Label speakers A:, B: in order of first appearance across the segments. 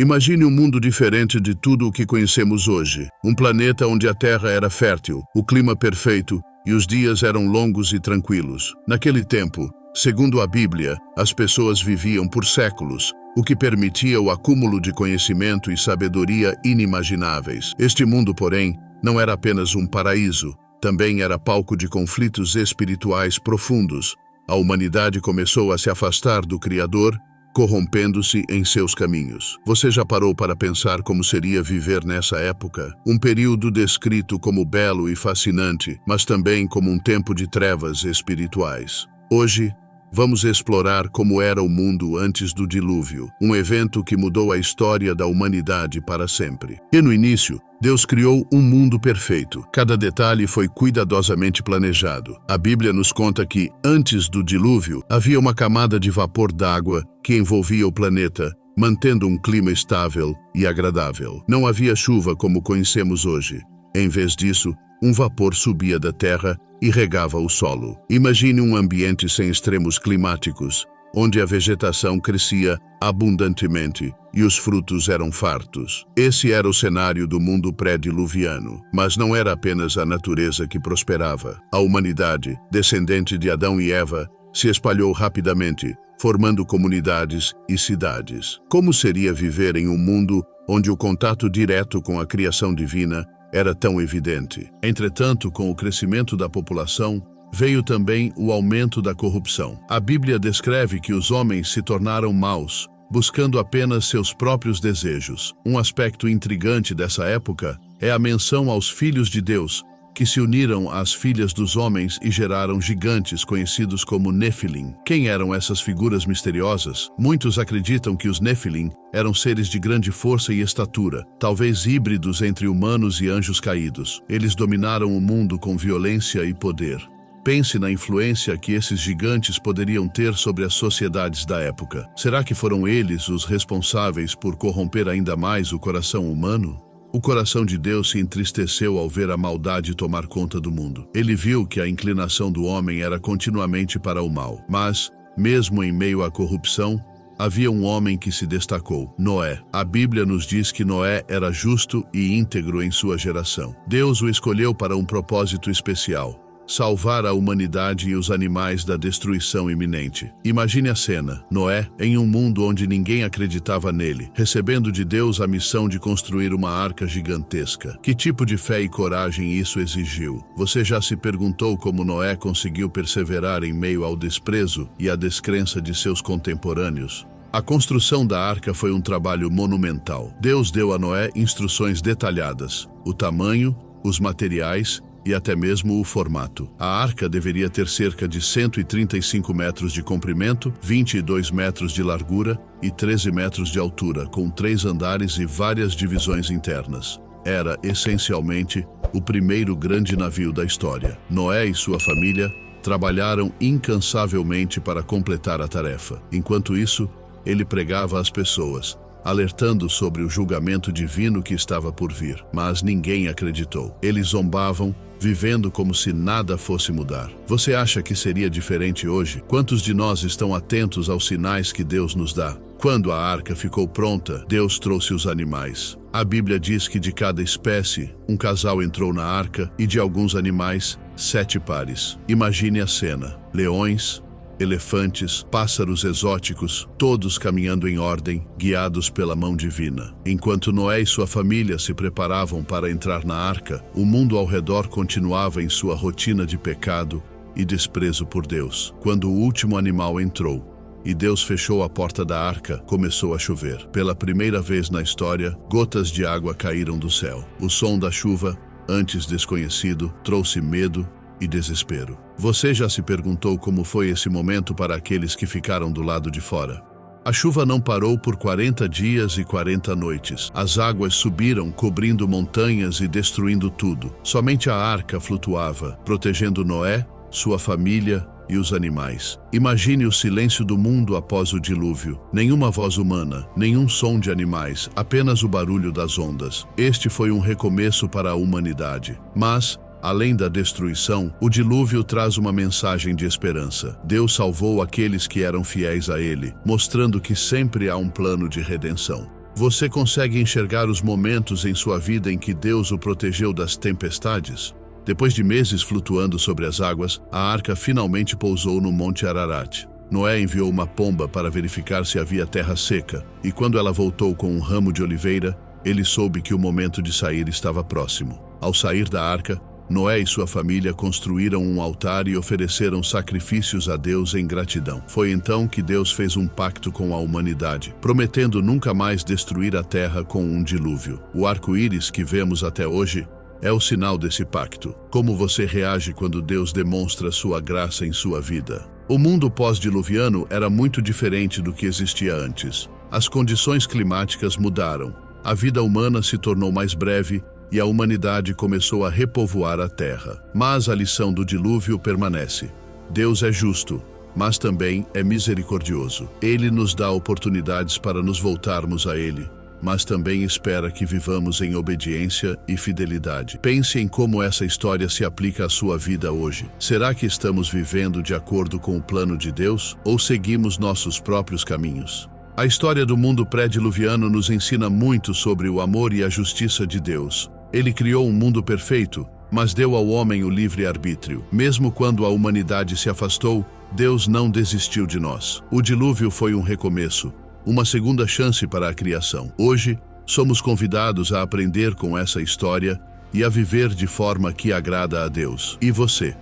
A: Imagine um mundo diferente de tudo o que conhecemos hoje. Um planeta onde a Terra era fértil, o clima perfeito e os dias eram longos e tranquilos. Naquele tempo, segundo a Bíblia, as pessoas viviam por séculos, o que permitia o acúmulo de conhecimento e sabedoria inimagináveis. Este mundo, porém, não era apenas um paraíso, também era palco de conflitos espirituais profundos. A humanidade começou a se afastar do Criador, corrompendo-se em seus caminhos. Você já parou para pensar como seria viver nessa época? Um período descrito como belo e fascinante, mas também como um tempo de trevas espirituais. Hoje, vamos explorar como era o mundo antes do dilúvio, um evento que mudou a história da humanidade para sempre. E no início, Deus criou um mundo perfeito. Cada detalhe foi cuidadosamente planejado. A Bíblia nos conta que, antes do dilúvio, havia uma camada de vapor d'água que envolvia o planeta, mantendo um clima estável e agradável. Não havia chuva como conhecemos hoje. Em vez disso, um vapor subia da terra e regava o solo. Imagine um ambiente sem extremos climáticos, onde a vegetação crescia abundantemente e os frutos eram fartos. Esse era o cenário do mundo pré-diluviano. Mas não era apenas a natureza que prosperava. A humanidade, descendente de Adão e Eva, se espalhou rapidamente, formando comunidades e cidades. Como seria viver em um mundo onde o contato direto com a criação divina era tão evidente? Entretanto, com o crescimento da população, veio também o aumento da corrupção. A Bíblia descreve que os homens se tornaram maus, buscando apenas seus próprios desejos. Um aspecto intrigante dessa época é a menção aos filhos de Deus, que se uniram às filhas dos homens e geraram gigantes conhecidos como Nefilim. Quem eram essas figuras misteriosas? Muitos acreditam que os Nefilim eram seres de grande força e estatura, talvez híbridos entre humanos e anjos caídos. Eles dominaram o mundo com violência e poder. Pense na influência que esses gigantes poderiam ter sobre as sociedades da época. Será que foram eles os responsáveis por corromper ainda mais o coração humano? O coração de Deus se entristeceu ao ver a maldade tomar conta do mundo. Ele viu que a inclinação do homem era continuamente para o mal. Mas, mesmo em meio à corrupção, havia um homem que se destacou: Noé. A Bíblia nos diz que Noé era justo e íntegro em sua geração. Deus o escolheu para um propósito especial: salvar a humanidade e os animais da destruição iminente. Imagine a cena: Noé, em um mundo onde ninguém acreditava nele, recebendo de Deus a missão de construir uma arca gigantesca. Que tipo de fé e coragem isso exigiu? Você já se perguntou como Noé conseguiu perseverar em meio ao desprezo e à descrença de seus contemporâneos? A construção da arca foi um trabalho monumental. Deus deu a Noé instruções detalhadas: o tamanho, os materiais e até mesmo o formato. A arca deveria ter cerca de 135 metros de comprimento, 22 metros de largura e 13 metros de altura, com 3 andares e várias divisões internas. Era, essencialmente, o primeiro grande navio da história. Noé e sua família trabalharam incansavelmente para completar a tarefa. Enquanto isso, ele pregava às pessoas, alertando sobre o julgamento divino que estava por vir. Mas ninguém acreditou. Eles zombavam, vivendo como se nada fosse mudar. Você acha que seria diferente hoje? Quantos de nós estão atentos aos sinais que Deus nos dá? Quando a arca ficou pronta, Deus trouxe os animais. A Bíblia diz que de cada espécie, um casal entrou na arca e de alguns animais, 7 pares. Imagine a cena: leões, elefantes, pássaros exóticos, todos caminhando em ordem, guiados pela mão divina. Enquanto Noé e sua família se preparavam para entrar na arca, o mundo ao redor continuava em sua rotina de pecado e desprezo por Deus. Quando o último animal entrou e Deus fechou a porta da arca, começou a chover. Pela primeira vez na história, gotas de água caíram do céu. O som da chuva, antes desconhecido, trouxe medo e desespero. Você já se perguntou como foi esse momento para aqueles que ficaram do lado de fora? A chuva não parou por 40 dias e 40 noites. As águas subiram, cobrindo montanhas e destruindo tudo. Somente a arca flutuava, protegendo Noé, sua família e os animais. Imagine o silêncio do mundo após o dilúvio. Nenhuma voz humana, nenhum som de animais, apenas o barulho das ondas. Este foi um recomeço para a humanidade. Mas, além da destruição, o dilúvio traz uma mensagem de esperança. Deus salvou aqueles que eram fiéis a Ele, mostrando que sempre há um plano de redenção. Você consegue enxergar os momentos em sua vida em que Deus o protegeu das tempestades? Depois de meses flutuando sobre as águas, a arca finalmente pousou no Monte Ararat. Noé enviou uma pomba para verificar se havia terra seca, e quando ela voltou com um ramo de oliveira, ele soube que o momento de sair estava próximo. Ao sair da arca, Noé e sua família construíram um altar e ofereceram sacrifícios a Deus em gratidão. Foi então que Deus fez um pacto com a humanidade, prometendo nunca mais destruir a terra com um dilúvio. O arco-íris que vemos até hoje é o sinal desse pacto. Como você reage quando Deus demonstra sua graça em sua vida? O mundo pós-diluviano era muito diferente do que existia antes. As condições climáticas mudaram, a vida humana se tornou mais breve e a humanidade começou a repovoar a terra. Mas a lição do dilúvio permanece. Deus é justo, mas também é misericordioso. Ele nos dá oportunidades para nos voltarmos a Ele, mas também espera que vivamos em obediência e fidelidade. Pense em como essa história se aplica à sua vida hoje. Será que estamos vivendo de acordo com o plano de Deus ou seguimos nossos próprios caminhos? A história do mundo pré-diluviano nos ensina muito sobre o amor e a justiça de Deus. Ele criou um mundo perfeito, mas deu ao homem o livre-arbítrio. Mesmo quando a humanidade se afastou, Deus não desistiu de nós. O dilúvio foi um recomeço, uma segunda chance para a criação. Hoje, somos convidados a aprender com essa história e a viver de forma que agrada a Deus. E você?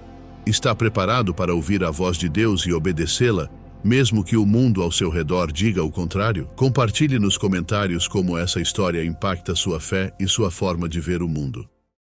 A: Está preparado para ouvir a voz de Deus e obedecê-la, mesmo que o mundo ao seu redor diga o contrário? Compartilhe nos comentários como essa história impacta sua fé e sua forma de ver o mundo.